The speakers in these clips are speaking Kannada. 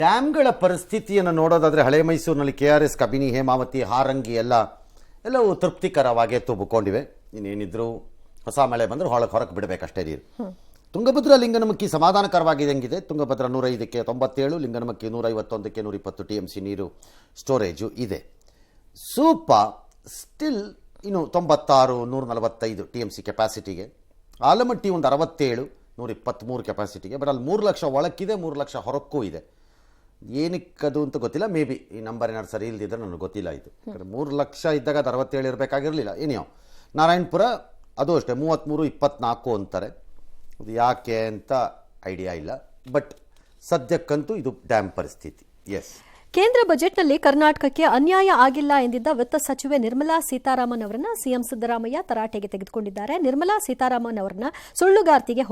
ಡ್ಯಾಮ್ಗಳ ಪರಿಸ್ಥಿತಿಯನ್ನು ನೋಡೋದಾದರೆ ಹಳೆ ಮೈಸೂರಿನಲ್ಲಿ KRS, ಕಬಿನಿ, ಹೇಮಾವತಿ, ಹಾರಂಗಿ ಎಲ್ಲವೂ ತೃಪ್ತಿಕರವಾಗಿ ತುಂಬಿಕೊಂಡಿವೆ. ಇನ್ನೇನಿದ್ರು ಹೊಸ ಮಳೆ ಬಂದರೆ ಹೊರಗೆ ಬಿಡಬೇಕಷ್ಟೇ ನೀರು. ತುಂಗಭದ್ರಾ ಲಿಂಗನಮಕ್ಕಿ ಸಮಾಧಾನಕರವಾಗಿದೆ ಹೆಂಗಿದೆ. ತುಂಗಭದ್ರಾ 105ಕ್ಕೆ 97, ಲಿಂಗನಮಕ್ಕಿ 151ಕ್ಕೆ 120 TMC ನೀರು ಸ್ಟೋರೇಜು ಇದೆ. ಸೂಪ ಸ್ಟಿಲ್ ಇನ್ನು 96, 145 TMC ಕೆಪಾಸಿಟಿಗೆ. ಆಲಮಟ್ಟಿ ಒಂದು 67, 123 ಕೆಪಾಸಿಟಿಗೆ. ಬಟ್ ಅಲ್ಲಿ 3 ಲಕ್ಷ ಒಳಕ್ಕಿದೆ, 3 ಲಕ್ಷ ಹೊರಕ್ಕೂ ಇದೆ. ಏನಕ್ಕದು ಅಂತ ಗೊತ್ತಿಲ್ಲ. ಮೇ ಬಿ ಈ ನಂಬರ್ ಏನಾದ್ರು ಸರಿ ಇಲ್ದಿದ್ರೆ ನನಗೆ ಗೊತ್ತಿಲ್ಲ. ಇದು 3 ಲಕ್ಷ ಇದ್ದಾಗ ಅದು 67 ಇರಬೇಕಾಗಿರಲಿಲ್ಲ. ಏನಿಯೋ ನಾರಾಯಣಪುರ ಅದು ಅಷ್ಟೇ 33, 24 ಅಂತಾರೆ. ಅದು ಯಾಕೆ ಅಂತ ಐಡಿಯಾ ಇಲ್ಲ. ಬಟ್ ಸದ್ಯಕ್ಕಂತೂ ಇದು ಡ್ಯಾಮ್ ಪರಿಸ್ಥಿತಿ. ಎಸ್, ಕೇಂದ್ರ ಬಜೆಟ್ನಲ್ಲಿ ಕರ್ನಾಟಕಕ್ಕೆ ಅನ್ಯಾಯ ಆಗಿಲ್ಲ ಎಂದಿದ್ದ ವಿತ್ತ ಸಚಿವೆ ನಿರ್ಮಲಾ ಸೀತಾರಾಮನ್ ಅವರನ್ನ ಸಿಎಂ ಸಿದ್ದರಾಮಯ್ಯ ತರಾಟೆಗೆ ತೆಗೆದುಕೊಂಡಿದ್ದಾರೆ. ನಿರ್ಮಲಾ ಸೀತಾರಾಮನ್ ಅವರನ್ನ ಸುಳ್ಳುಗಾರ್ತಿಗೆ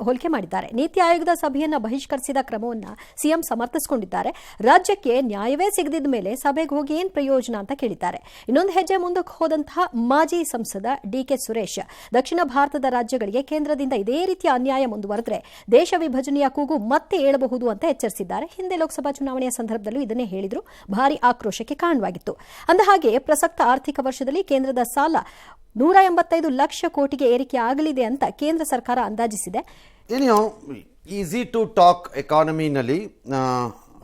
ಹೋಲಿಕೆ ಮಾಡಿದ್ದಾರೆ. ನೀತಿ ಆಯೋಗದ ಸಭೆಯನ್ನ ಬಹಿಷ್ಕರಿಸಿದ ಕ್ರಮವನ್ನ ಸಿಎಂ ಸಮರ್ಥಿಸಿಕೊಂಡಿದ್ದಾರೆ. ರಾಜ್ಯಕ್ಕೆ ನ್ಯಾಯವೇ ಸಿಗದಿದ್ದ ಮೇಲೆ ಸಭೆಗೆ ಹೋಗಿ ಏನ್ ಪ್ರಯೋಜನ ಅಂತ ಕೇಳಿದ್ದಾರೆ. ಇನ್ನೊಂದು ಹೆಜ್ಜೆ ಮುಂದಕ್ಕೆ ಹೋದಂತಹ ಮಾಜಿ ಸಂಸದ DK ಸುರೇಶ್, ದಕ್ಷಿಣ ಭಾರತದ ರಾಜ್ಯಗಳಿಗೆ ಕೇಂದ್ರದಿಂದ ಇದೇ ರೀತಿಯ ಅನ್ಯಾಯ ಮುಂದುವರೆದ್ರೆ ದೇಶ ವಿಭಜನೆಯ ಕೂಗು ಮತ್ತೆ ಏಳಬಹುದು ಅಂತ ಎಚ್ಚರಿಸಿದ್ದಾರೆ. ಹಿಂದೆ ಲೋಕಸಭಾ ಚುನಾವಣೆಯ ಸಂದರ್ಭದಲ್ಲೂ ಇದನ್ನೇ ಹೇಳಿದ್ರು. ಭಾರಿ ಆಕ್ರೋಶಕ್ಕೆ ಕಾರಣವಾಗಿತ್ತು. ಅಂದಹಾಗೆ ಪ್ರಸಕ್ತ ಆರ್ಥಿಕ ವರ್ಷದಲ್ಲಿ ಕೇಂದ್ರದ ಸಾಲ 185 ಲಕ್ಷ ಕೋಟಿಗೆ ಏರಿಕೆ ಆಗಲಿದೆ ಅಂತ ಕೇಂದ್ರ ಸರ್ಕಾರ ಅಂದಾಜಿಸಿದೆ. ಏನೋ ಈಸಿ ಟು ಟಾಕ್ ಎಕಾನಮಿನಲ್ಲಿ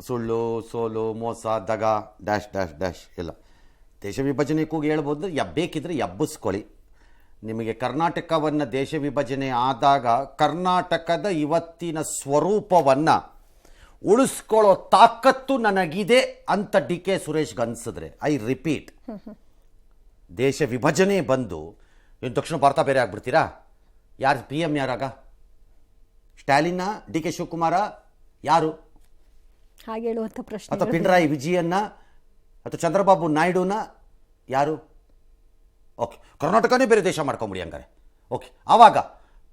ಸುಳ್ಳು, ಸೋಲು, ಮೋಸ, ದಗ ಡ್ಯಾಶ್ ಡ್ಯಾಶ್ ಡ್ಯಾಶ್ ಎಲ್ಲ ದೇಶ ವಿಭಜನೆ ಕೂಗಿ ಹೇಳ್ಬೋದು. ಬೇಕಿದ್ರೆ ಎಬ್ಬಿಸ್ಕೊಳ್ಳಿ. ನಿಮಗೆ ಕರ್ನಾಟಕವನ್ನು ದೇಶ ವಿಭಜನೆ ಆದಾಗ ಕರ್ನಾಟಕದ ಇವತ್ತಿನ ಸ್ವರೂಪವನ್ನು ಉಳಿಸ್ಕೊಳ್ಳೋ ತಾಕತ್ತು ನನಗಿದೆ ಅಂತ DK ಸುರೇಶ್ಗೆ ಅನ್ಸಿದ್ರೆ, ಐ ರಿಪೀಟ್, ದೇಶ ವಿಭಜನೆ ಬಂದು ಇನ್ನು ದಕ್ಷಿಣ ಭಾರತ ಬೇರೆ ಆಗ್ಬಿಡ್ತೀರಾ? ಯಾರು PM ಯಾರಾಗ? ಸ್ಟಾಲಿನ್ನ, DK ಶಿವಕುಮಾರ, ಯಾರು? ಹಾಗೆ ಹೇಳುವಂತ ಪ್ರಶ್ನೆ. ಅಥವಾ ಪಿಣರಾಯಿ ವಿಜಯನ್ನ, ಅಥವಾ ಚಂದ್ರಬಾಬು ನಾಯ್ಡುನ, ಯಾರು? ಓಕೆ, ಕರ್ನಾಟಕನೇ ಬೇರೆ ದೇಶ ಮಾಡ್ಕೊಂಬಿಡಿ ಹಂಗಾರೆ. ಓಕೆ, ಆವಾಗ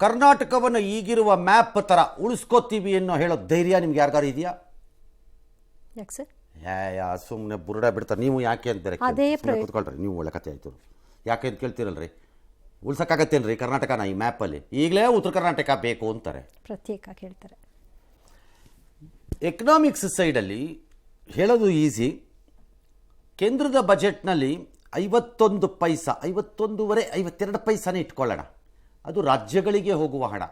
ಕರ್ನಾಟಕವನ್ನು ಈಗಿರುವ ಮ್ಯಾಪ್ ಥರ ಉಳಿಸ್ಕೋತೀವಿ ಅನ್ನೋ ಹೇಳೋ ಧೈರ್ಯ ನಿಮ್ಗೆ ಯಾರಿಗಾರು ಇದೆಯಾ? ಸುಮ್ಮನೆ ಬುರುಡ ಬಿಡ್ತಾರೆ. ನೀವು ಯಾಕೆ ಅಂತ ಕೂತ್ಕೊಳ್ರಿ, ನೀವು ಒಳ್ಳೆ ಕತೆ ಆಯಿತು. ಯಾಕೆ ಅಂತ ಕೇಳ್ತೀರಲ್ರಿ, ಉಳ್ಸಕ್ಕಾಗತ್ತೇನ್ರಿ ಕರ್ನಾಟಕನ ಈ ಮ್ಯಾಪಲ್ಲಿ? ಈಗಲೇ ಉತ್ತರ ಕರ್ನಾಟಕ ಬೇಕು ಅಂತಾರೆ, ಪ್ರತ್ಯೇಕ ಕೇಳ್ತಾರೆ. ಎಕನಾಮಿಕ್ಸ್ ಸೈಡಲ್ಲಿ ಹೇಳೋದು ಈಸಿ. ಕೇಂದ್ರದ ಬಜೆಟ್ನಲ್ಲಿ 51 ಪೈಸಾ, 52 ಪೈಸಾನೇ ಇಟ್ಕೊಳ್ಳೋಣ, ಅದು ರಾಜ್ಯಗಳಿಗೆ ಹೋಗುವ ಹಣ.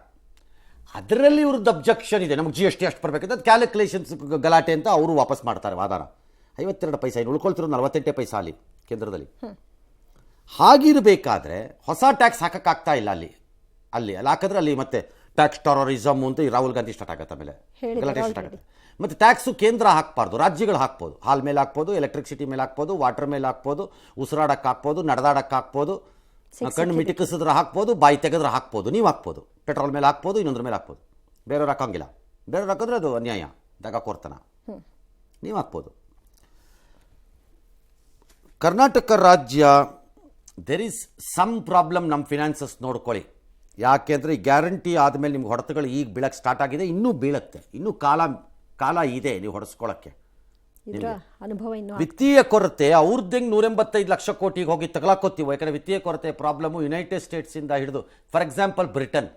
ಅದರಲ್ಲಿ ಇವ್ರದ್ದು ಅಬ್ಜೆಕ್ಷನ್ ಇದೆ. ನಮಗೆ GST ಅಷ್ಟು ಬರಬೇಕಂತ ಅದು ಕ್ಯಾಲ್ಕುಲೇಷನ್ಸ್ ಗಲಾಟೆ ಅಂತ ಅವರು ವಾಪಸ್ ಮಾಡ್ತಾರೆ ವಾದನ. 52 ಪೈಸಾ, ಇನ್ನು ಉಳ್ಕೊಳ್ತಿರೋದು 48 ಪೈಸಾ ಅಲ್ಲಿ ಕೇಂದ್ರದಲ್ಲಿ. ಹಾಗಿರಬೇಕಾದ್ರೆ ಹೊಸ ಟ್ಯಾಕ್ಸ್ ಹಾಕೋಕ್ಕಾಗ್ತಾ ಇಲ್ಲ ಅಲ್ಲಿ ಹಾಕಿದ್ರೆ ಅಲ್ಲಿ ಮತ್ತೆ ಟ್ಯಾಕ್ಸ್ ಟೆರರಿಸಮ್ ಅಂತ ಈ ರಾಹುಲ್ ಗಾಂಧಿ ಸ್ಟಾರ್ಟ್ ಆಗುತ್ತೆ. ಆಮೇಲೆ ಗಲಾಟೆ ಸ್ಟಾರ್ಟ್ ಆಗುತ್ತೆ. ಮತ್ತು ಟ್ಯಾಕ್ಸು ಕೇಂದ್ರ ಹಾಕ್ಬಾರ್ದು, ರಾಜ್ಯಗಳು ಹಾಕ್ಬೋದು. ಹಾಲ್ ಮೇಲೆ ಹಾಕ್ಬೋದು, ಎಲೆಕ್ಟ್ರಿಸಿಟಿ ಮೇಲೆ ಹಾಕ್ಬೋದು, ವಾಟರ್ ಮೇಲೆ ಹಾಕ್ಬೋದು, ಉಸಿರಾಡಕ್ಕೆ ಹಾಕ್ಬೋದು, ನಡೆದಾಡಕ್ಕೆ ಹಾಕ್ಬೋದು, ಕಣ್ಣು ಮಿಟಿಕಿಸಿದ್ರೆ ಹಾಕ್ಬೋದು, ಬಾಯಿ ತೆಗೆದ್ರೆ ಹಾಕ್ಬೋದು, ನೀವು ಹಾಕ್ಬೋದು. ಪೆಟ್ರೋಲ್ ಮೇಲೆ ಹಾಕ್ಬೋದು, ಇನ್ನೊಂದ್ರ ಮೇಲೆ ಹಾಕ್ಬೋದು. ಬೇರೆಯವ್ರು ಹಾಕೋಂಗಿಲ್ಲ. ಬೇರೆಯವ್ರು ಹಾಕಿದ್ರೆ ಅದು ಅನ್ಯಾಯ, ದಗ ಕೊರ್ತನ. ನೀವು ಹಾಕ್ಬೋದು. ಕರ್ನಾಟಕ ರಾಜ್ಯ ದೇರ್ ಈಸ್ ಸಮ್ ಪ್ರಾಬ್ಲಮ್. ನಮ್ಮ ಫಿನಾನ್ಸಸ್ ನೋಡ್ಕೊಳ್ಳಿ. ಯಾಕೆ ಅಂದರೆ ಈ ಗ್ಯಾರಂಟಿ ಆದಮೇಲೆ ನಿಮ್ಗೆ ಹೊಡೆತಗಳು ಈಗ ಬೀಳಕ್ಕೆ ಸ್ಟಾರ್ಟ್ ಆಗಿದೆ, ಇನ್ನೂ ಬೀಳುತ್ತೆ. ಇನ್ನೂ ಕಾಲ ಇದೆ ನೀವು ಹೊಡೆಸ್ಕೊಳ್ಳೋಕ್ಕೆ. ವಿತ್ತೀಯ ಕೊರತೆ ಅವ್ರದ್ದಂಗೆ 185 ಲಕ್ಷ ಕೋಟಿಗೆ ಹೋಗಿ ತಗಲಾಕೋತೀವಿ. ಯಾಕಂದರೆ ವಿತ್ತೀಯ ಕೊರತೆ ಪ್ರಾಬ್ಲಮ್ಮು ಯುನೈಟೆಡ್ ಸ್ಟೇಟ್ಸಿಂದ ಹಿಡಿದು, ಫಾರ್ ಎಕ್ಸಾಂಪಲ್ ಬ್ರಿಟನ್,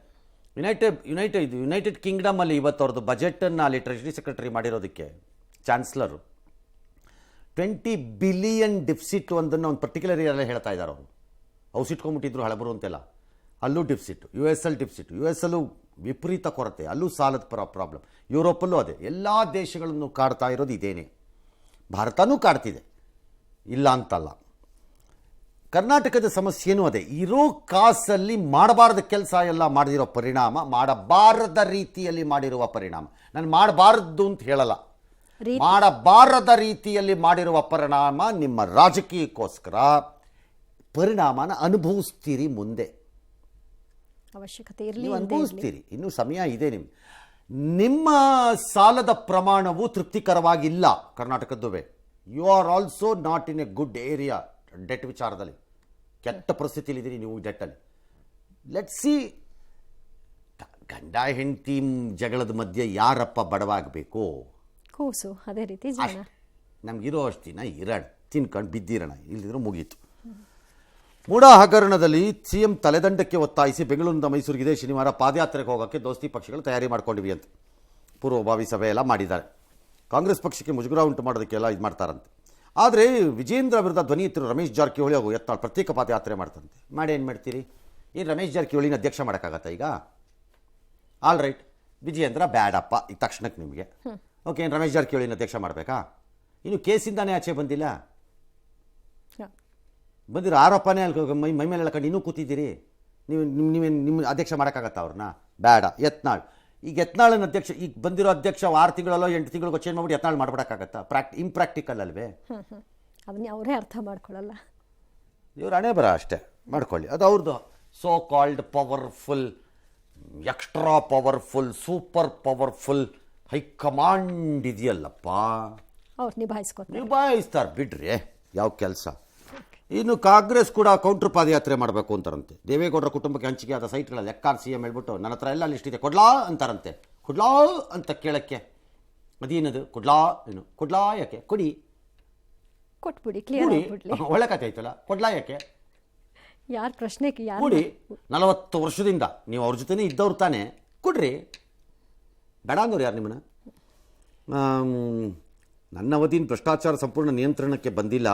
ಯುನೈಟೆಡ್ ಕಿಂಗ್ಡಮಲ್ಲಿ ಇವತ್ತು ಅವ್ರದ್ದು ಬಜೆಟನ್ನು ಅಲ್ಲಿ ಟ್ರೆಜರಿ ಸೆಕ್ರೆಟರಿ ಮಾಡಿರೋದಕ್ಕೆ ಚಾನ್ಸ್ಲರು 20 ಬಿಲಿಯನ್ ಡಿಫಿಸಿಟ್ ಒಂದನ್ನು ಒಂದು ಪರ್ಟಿಕ್ಯುಲರ್ ಏರಿಯಾದಲ್ಲಿ ಹೇಳ್ತಾ ಇದ್ದಾರೆ. ಅವರು ಔಸಿಟ್ಕೊಂಡ್ಬಿಟ್ಟಿದ್ರು ಹಳಬರು ಅಂತೆಲ್ಲ. ಅಲ್ಲೂ ಡಿಫಿಸಿಟ್, US ಅಲ್ಲೂ ವಿಪರೀತ ಕೊರತೆ, ಅಲ್ಲೂ ಸಾಲದ ಪ್ರಾಬ್ಲಮ್. ಯುರೋಪಲ್ಲೂ ಅದೇ. ಎಲ್ಲ ದೇಶಗಳನ್ನು ಕಾಡ್ತಾ ಇರೋದು ಇದೇನೆ. ಭಾರತನೂ ಕಾಡ್ತಿದೆ, ಇಲ್ಲ ಅಂತಲ್ಲ. ಕರ್ನಾಟಕದ ಸಮಸ್ಯೆನೂ ಅದೇ. ಇರೋ ಕಾಸಲ್ಲಿ ಮಾಡಬಾರ್ದ ಕೆಲಸ ಎಲ್ಲ ಮಾಡಿರೋ ಪರಿಣಾಮ, ಮಾಡಬಾರದ ರೀತಿಯಲ್ಲಿ ಮಾಡಿರುವ ಪರಿಣಾಮ. ನಾನು ಮಾಡಬಾರದು ಅಂತ ಹೇಳಲ್ಲ, ಮಾಡಬಾರದ ರೀತಿಯಲ್ಲಿ ಮಾಡಿರುವ ಪರಿಣಾಮ ನಿಮ್ಮ ರಾಜಕೀಯಕ್ಕೋಸ್ಕರ ಪರಿಣಾಮನ ಅನುಭವಿಸ್ತೀರಿ. ಮುಂದೆ ಅವಶ್ಯಕತೆ ಇರಲಿ, ಅನುಭವಿಸ್ತೀರಿ. ಇನ್ನೂ ಸಮಯ ಇದೆ. ನಿಮ್ಮ ಸಾಲದ ಪ್ರಮಾಣವು ತೃಪ್ತಿಕರವಾಗಿಲ್ಲ ಕರ್ನಾಟಕದ್ದುವೆ. You are also not in a good area. Debt ವಿಚಾರದಲ್ಲಿ ಕೆಟ್ಟ ಪರಿಸ್ಥಿತಿಲಿದ್ದೀರಿ ನೀವು ಡೆಟ್ಟಲ್ಲಿ. ಲೆಟ್ ಸಿ, ಗಂಡ ಹೆಂಡತಿ ಜಗಳದ ಮಧ್ಯೆ ಯಾರಪ್ಪ ಬಡವಾಗಬೇಕು? ಕೂಸು. ಅದೇ ರೀತಿ ನಮಗಿರೋ ಅಷ್ಟು ದಿನ ಇರೋಣ, ತಿನ್ಕೊಂಡು ಬಿದ್ದಿರೋಣ, ಇಲ್ದಿದ್ರು ಮುಗೀತು. ಮೂಡ ಹಗರಣದಲ್ಲಿ CM ತಲೆದಂಡಕ್ಕೆ ಒತ್ತಾಯಿಸಿ ಬೆಂಗಳೂರಿನಿಂದ ಮೈಸೂರಿಗೆ ಇದೇ ಶನಿವಾರ ಪಾದಯಾತ್ರೆಗೆ ಹೋಗೋಕ್ಕೆ ದೋಸ್ತಿ ಪಕ್ಷಗಳು ತಯಾರಿ ಮಾಡ್ಕೊಂಡಿವಿ ಅಂತ ಪೂರ್ವಭಾವಿ ಸಭೆ ಎಲ್ಲ ಮಾಡಿದ್ದಾರೆ. ಕಾಂಗ್ರೆಸ್ ಪಕ್ಷಕ್ಕೆ ಮುಜುಗರ ಉಂಟು ಮಾಡೋದಕ್ಕೆಲ್ಲ ಇದು ಮಾಡ್ತಾರಂತೆ. ಆದರೆ ವಿಜೇಂದ್ರ ವಿರುದ್ಧ ಧ್ವನಿ ಎತ್ತಿರೋ ರಮೇಶ್ ಜಾರಕಿಹೊಳಿ ಹಾಗೂ ಯತ್ನಾಳ್ ಪ್ರತ್ಯೇಕ ಪಾದಯಾತ್ರೆ ಮಾಡ್ತಾರಂತೆ. ಮಾಡಿ ಏನು ಮಾಡ್ತೀರಿ? ಏನು ರಮೇಶ್ ಜಾರಕಿಹೊಳಿನ ಅಧ್ಯಕ್ಷ ಮಾಡೋಕ್ಕಾಗತ್ತಾ ಈಗ? ಆಲ್ ರೈಟ್, ವಿಜಯೇಂದ್ರ ಬ್ಯಾಡಪ್ಪ ಈಗ ತಕ್ಷಣಕ್ಕೆ ನಿಮಗೆ. ಓಕೆ, ಏನು ರಮೇಶ್ ಜಾರಕಿಹೊಳಿನ ಅಧ್ಯಕ್ಷ ಮಾಡಬೇಕಾ? ಇನ್ನು ಕೇಸಿಂದಾನೇ ಆಚೆ ಬಂದಿಲ್ಲ, ಬಂದಿರೋ ಆರೋಪನೇ ಅಲ್ಲಿ ಮೈ ಮೇಲೆಲ್ಲ ಕಂಡು ಇನ್ನೂ ಕೂತಿದ್ದೀರಿ. ನಿಮ್ಮ ಅಧ್ಯಕ್ಷ ಮಾಡೋಕ್ಕಾಗತ್ತಾ ಅವ್ರನ್ನ? ಬೇಡ. ಯತ್ನಾಳ್, ಈಗ ಯತ್ನಾಳನ್ನ ಅಧ್ಯಕ್ಷ, ಈಗ ಬಂದಿರೋ ಅಧ್ಯಕ್ಷ 6 ತಿಂಗಳಲ್ಲೋ 8 ತಿಂಗಳಿಗೋ ಚೇಂಜ್ ಮಾಡ್ಬಿಟ್ಟು ಯತ್ನಾಳ್ ಮಾಡ್ಬಿಡೋಕ್ಕಾಗತ್ತಾ? ಇಂಪ್ರಾಕ್ಟಿಕಲ್ ಅಲ್ವೇ? ಅದನ್ನ ಅವರೇ ಅರ್ಥ ಮಾಡ್ಕೊಳ್ಳಲ್ಲ. ಇವ್ರು ಹಣೆ ಬರ ಅಷ್ಟೇ, ಮಾಡ್ಕೊಳ್ಳಿ, ಅದು ಅವ್ರದ್ದು. So called powerful, extra powerful, super powerful high command ಇದೆಯಲ್ಲಪ್ಪ, ಅವ್ರು ನಿಭಾಯಿಸ್ತಾರೆ ಬಿಡ್ರಿ, ಯಾವ ಕೆಲಸ. ಇನ್ನು ಕಾಂಗ್ರೆಸ್ ಕೂಡ ಕೌಂಟರ್ ಪಾದಯಾತ್ರೆ ಮಾಡಬೇಕು ಅಂತಾರಂತೆ. ದೇವೇಗೌಡರ ಕುಟುಂಬಕ್ಕೆ ಹಂಚಿಕೆ ಆದ ಸೈಟ್ಗಳ ಲೆಕ್ಕ CM ಹೇಳ್ಬಿಟ್ಟು ನನ್ನ ಹತ್ರ ಎಲ್ಲ ಲಿಸ್ಟ್ ಇದೆ, ಕೊಡ್ಲಾ ಅಂತಾರಂತೆ. ಕೊಡ್ಲಾ ಅಂತ ಕೇಳಕ್ಕೆ ಅದೇನದು ಕೊಡ್ಲಾ? ಏನು ಕೊಡ್ಲಾ? ಯಾಕೆ ಕೊಡಿ, ಕೊಟ್ಬಿಡಿ, ಒಳ್ಳೆ ಕತೆ ಆಯ್ತಲ್ಲ. ಕೊಡ್ಲಾ ಯಾಕೆ? ಯಾರ ಪ್ರಶ್ನೆಗೆ ಕೊಡಿ. 40 ವರ್ಷದಿಂದ ನೀವು ಅವ್ರ ಜೊತೆನೇ ಇದ್ದವ್ರು ತಾನೇ, ಕೊಡ್ರಿ. ಬೇಡ ಅಂದವ್ರು ಯಾರು ನಿಮ್ಮನ್ನ? ನನ್ನ ಅವಧಿನ ಭ್ರಷ್ಟಾಚಾರ ಸಂಪೂರ್ಣ ನಿಯಂತ್ರಣಕ್ಕೆ ಬಂದಿಲ್ಲ,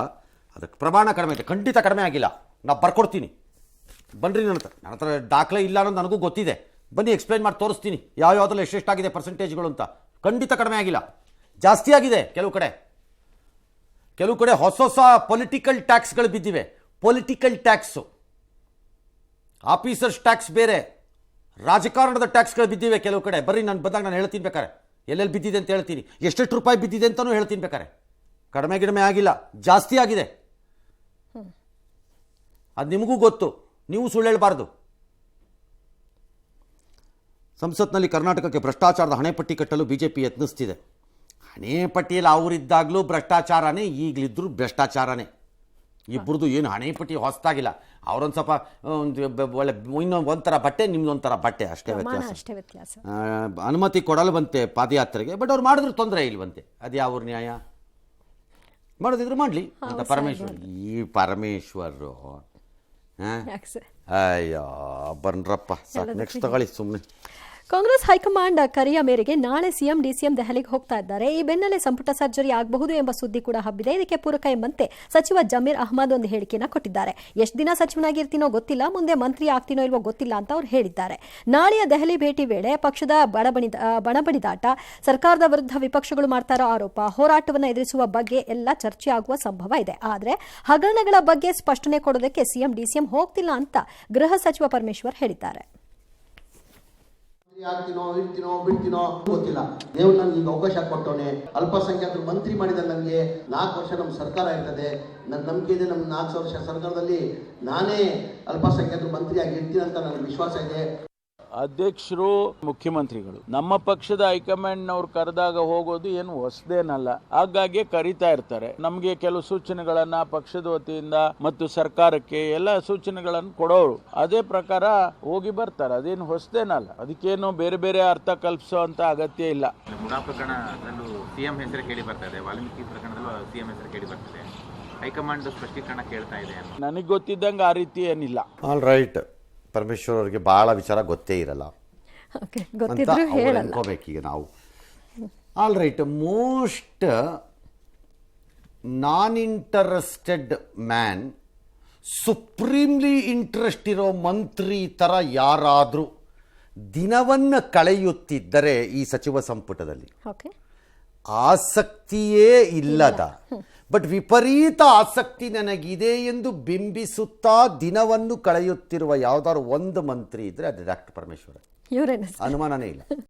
ಅದಕ್ಕೆ ಪ್ರಮಾಣ ಕಡಿಮೆ ಐತೆ. ಖಂಡಿತ ಕಡಿಮೆ ಆಗಿಲ್ಲ, ನಾನು ಬರ್ಕೊಡ್ತೀನಿ, ಬನ್ನಿರಿ. ನನ್ನ ಹತ್ರ ದಾಖಲೆ ಇಲ್ಲ ಅನ್ನೋದು ನನಗೂ ಗೊತ್ತಿದೆ, ಬನ್ನಿ ಎಕ್ಸ್ಪ್ಲೈನ್ ಮಾಡಿ ತೋರಿಸ್ತೀನಿ ಯಾವ್ಯಾವ್ದ್ರಲ್ಲಿ ಎಷ್ಟೆಷ್ಟಾಗಿದೆ ಪರ್ಸೆಂಟೇಜ್ಗಳು ಅಂತ. ಖಂಡಿತ ಕಡಿಮೆ ಆಗಿಲ್ಲ, ಜಾಸ್ತಿ ಆಗಿದೆ. ಕೆಲವು ಕಡೆ ಹೊಸ ಹೊಸ ಪೊಲಿಟಿಕಲ್ ಟ್ಯಾಕ್ಸ್ಗಳು ಬಿದ್ದಿವೆ. ಪೊಲಿಟಿಕಲ್ ಟ್ಯಾಕ್ಸು, ಆಫೀಸರ್ಸ್ ಟ್ಯಾಕ್ಸ್ ಬೇರೆ, ರಾಜಕಾರಣದ ಟ್ಯಾಕ್ಸ್ಗಳು ಬಿದ್ದಿವೆ ಕೆಲವು ಕಡೆ. ಬರ್ರಿ, ನಾನು ಬಂದಾಗ ನಾನು ಹೇಳ್ತೀನಿ ಬೇಕಾರೆ, ಎಲ್ಲೆಲ್ಲಿ ಬಿದ್ದಿದೆ ಅಂತ ಹೇಳ್ತೀನಿ, ಎಷ್ಟೆಷ್ಟು ರೂಪಾಯಿ ಬಿದ್ದಿದೆ ಅಂತಲೂ ಹೇಳ್ತೀನಿ ಬೇಕಾರೆ. ಕಡಿಮೆ ಆಗಿಲ್ಲ, ಜಾಸ್ತಿ ಆಗಿದೆ. ಅದು ನಿಮಗೂ ಗೊತ್ತು, ನೀವು ಸುಳ್ಳು ಹೇಳಬಾರ್ದು. ಸಂಸತ್ನಲ್ಲಿ ಕರ್ನಾಟಕಕ್ಕೆ ಭ್ರಷ್ಟಾಚಾರದ ಹಣೆಪಟ್ಟಿ ಕಟ್ಟಲು ಬಿಜೆಪಿ ಯತ್ನಿಸ್ತಿದೆ. ಹಣೆಪಟ್ಟಿಯಲ್ಲಿ ಅವರಿದ್ದಾಗಲೂ ಭ್ರಷ್ಟಾಚಾರನೇ, ಈಗಲಿದ್ದರೂ ಭ್ರಷ್ಟಾಚಾರನೇ. ಇಬ್ಬರದು ಏನು ಹಣೆಪಟ್ಟಿ ಹೊಸದಾಗಿಲ್ಲ. ಅವರೊಂದು ಸ್ವಲ್ಪ ಒಳ್ಳೆ ಇನ್ನೊಂದು ಒಂಥರ ಬಟ್ಟೆ, ನಿಮ್ದೊಂಥರ ಬಟ್ಟೆ, ಅಷ್ಟೇ ವ್ಯತ್ಯಾಸ. ಅನುಮತಿ ಕೊಡಲು ಬಂತೆ ಪಾದಯಾತ್ರೆಗೆ, ಬಟ್ ಅವ್ರು ಮಾಡಿದ್ರು ತೊಂದರೆ ಇಲ್ವಂತೆ. ಅದು ಯಾವ ನ್ಯಾಯ? ಮಾಡೋದಿದ್ರು ಮಾಡಲಿ ಅಂತ ಪರಮೇಶ್ವರ್. ಈ ಪರಮೇಶ್ವರು ಅಯ್ಯೋ ಬನ್ರಪ್ಪ, ಸಾಕು, ನೆಕ್ಸ್ಟ್ ತಗೊಳ್ಳಿ ಸುಮ್ಮನೆ. ಕಾಂಗ್ರೆಸ್ ಹೈಕಮಾಂಡ್ ಕರೆಯ ಮೇರೆಗೆ ನಾಳೆ ಸಿಎಂ ಡಿಸಿಎಂ ದೆಹಲಿಗೆ ಹೋಗ್ತಾ ಇದ್ದಾರೆ. ಈ ಬೆನ್ನಲ್ಲೇ ಸಂಪುಟ ಸರ್ಜರಿ ಆಗಬಹುದು ಎಂಬ ಸುದ್ದಿ ಕೂಡ ಹಬ್ಬಿದೆ. ಇದಕ್ಕೆ ಪೂರಕ ಎಂಬಂತೆ ಸಚಿವ ಜಮೀರ್ ಅಹ್ಮದ್ ಒಂದು ಹೇಳಿಕೆಯನ್ನು ಕೊಟ್ಟಿದ್ದಾರೆ. ಎಷ್ಟು ದಿನ ಸಚಿವನಾಗಿರ್ತೀನೋ ಗೊತ್ತಿಲ್ಲ, ಮುಂದೆ ಮಂತ್ರಿ ಆಗ್ತೀನೋ ಇಲ್ವೋ ಗೊತ್ತಿಲ್ಲ ಅಂತ ಅವ್ರು ಹೇಳಿದ್ದಾರೆ. ನಾಳೆಯ ದೆಹಲಿ ಭೇಟಿ ವೇಳೆ ಪಕ್ಷದ ಬಣಬಡಿದಾಟ, ಸರ್ಕಾರದ ವಿರುದ್ಧ ವಿಪಕ್ಷಗಳು ಮಾಡ್ತಾ ಇರೋ ಆರೋಪ, ಹೋರಾಟವನ್ನು ಎದುರಿಸುವ ಬಗ್ಗೆ ಎಲ್ಲ ಚರ್ಚೆ ಆಗುವ ಸಂಭವ ಇದೆ. ಆದರೆ ಹಗರಣಗಳ ಬಗ್ಗೆ ಸ್ಪಷ್ಟನೆ ಕೊಡೋದಕ್ಕೆ ಸಿಎಂ ಡಿಸಿಎಂ ಹೋಗ್ತಿಲ್ಲ ಅಂತ ಗೃಹ ಸಚಿವ ಪರಮೇಶ್ವರ್ ಹೇಳಿದ್ದಾರೆ. ಆಗ್ತೀನೋ ಇರ್ತೀನೋ ಬಿಡ್ತೀನೋ ಗೊತ್ತಿಲ್ಲ. ದೇವ್ರು ನನ್ಗೆ ಈಗ ಅವಕಾಶ ಕೊಟ್ಟವನೆ. ಅಲ್ಪಸಂಖ್ಯಾತರು ಮಂತ್ರಿ ಮಾಡಿದ ನನಗೆ 4 ವರ್ಷ ನಮ್ಮ ಸರ್ಕಾರ ಇರ್ತದೆ. ನನ್ನ ನಂಬಿಕೆ ಇದೆ, ನಮ್ಮ 4 ವರ್ಷ ಸರ್ಕಾರದಲ್ಲಿ ನಾನೇ ಅಲ್ಪಸಂಖ್ಯಾತರು ಮಂತ್ರಿ ಆಗಿ ಇರ್ತೀನಿ ಅಂತ ನನಗೆ ವಿಶ್ವಾಸ ಇದೆ. ಅಧ್ಯಕ್ಷರು ಮುಖ್ಯಮಂತ್ರಿಗಳು, ನಮ್ಮ ಪಕ್ಷದ ಹೈಕಮಾಂಡ್ನವ್ರು ಕರೆದಾಗ ಹೋಗೋದು ಏನು ಹೊಸದೇನಲ್ಲ, ಹಾಗಾಗಿ ಕರೀತಾ ಇರ್ತಾರೆ. ನಮಗೆ ಕೆಲವು ಸೂಚನೆಗಳನ್ನ ಪಕ್ಷದ ವತಿಯಿಂದ ಮತ್ತು ಸರ್ಕಾರಕ್ಕೆ ಎಲ್ಲ ಸೂಚನೆಗಳನ್ನು ಕೊಡೋರು, ಅದೇ ಪ್ರಕಾರ ಹೋಗಿ ಬರ್ತಾರೆ. ಅದೇನು ಹೊಸದೇನಲ್ಲ, ಅದಕ್ಕೇನು ಬೇರೆ ಬೇರೆ ಅರ್ಥ ಕಲ್ಪಿಸೋ ಅಂತ ಅಗತ್ಯ ಇಲ್ಲ. ಮುಡಾ ಪ್ರಕರಣದಲ್ಲೂ ಸಿಎಂ ಹೆಸರು ಕೇಳಿ ಬರ್ತದೆ, ವಾಲ್ಮೀಕಿ ಪ್ರಕರಣದಲ್ಲೂ ಸಿಎಂ ಹೆಸರು ಕೇಳಿ ಬರ್ತದೆ. ಹೈಕಮಾಂಡ್ ಸ್ಪಷ್ಟೀಕರಣ ಕೇಳ್ತಾ ಇದೆ. ನನಗೆ ಗೊತ್ತಿದ್ದಂಗೆ ಆ ರೀತಿ ಏನಿಲ್ಲ. ಆಲ್ ರೈಟ್, ಪರಮೇಶ್ವರ್ ಅವರಿಗೆ ಭಾಳ ವಿಚಾರ ಗೊತ್ತೇ ಇರಲ್ಲ ಅಂತ ಅನ್ಕೋಬೇಕೀಗ ನಾವು. ಆಲ್ ರೈಟ್, ಮೋಸ್ಟ್ ನಾನ್ ಇಂಟರೆಸ್ಟೆಡ್ ಮ್ಯಾನ್, ಸುಪ್ರೀಮ್ಲಿ ಇಂಟ್ರೆಸ್ಟ್ ಇರೋ ಮಂತ್ರಿ ಥರ ಯಾರಾದರೂ ದಿನವನ್ನು ಕಳೆಯುತ್ತಿದ್ದರೆ ಈ ಸಚಿವ ಸಂಪುಟದಲ್ಲಿ ಆಸಕ್ತಿಯೇ ಇಲ್ಲದ, ಬಟ್ ವಿಪರೀತ ಆಸಕ್ತಿ ನನಗಿದೆ ಎಂದು ಬಿಂಬಿಸುತ್ತಾ ದಿನವನ್ನು ಕಳೆಯುತ್ತಿರುವ ಯಾವ್ದಾದ್ರು ಒಂದು ಮಂತ್ರಿ ಇದ್ರೆ ಅದು ಡಾಕ್ಟರ್ ಪರಮೇಶ್ವರ, ಅನುಮಾನನೇ ಇಲ್ಲ.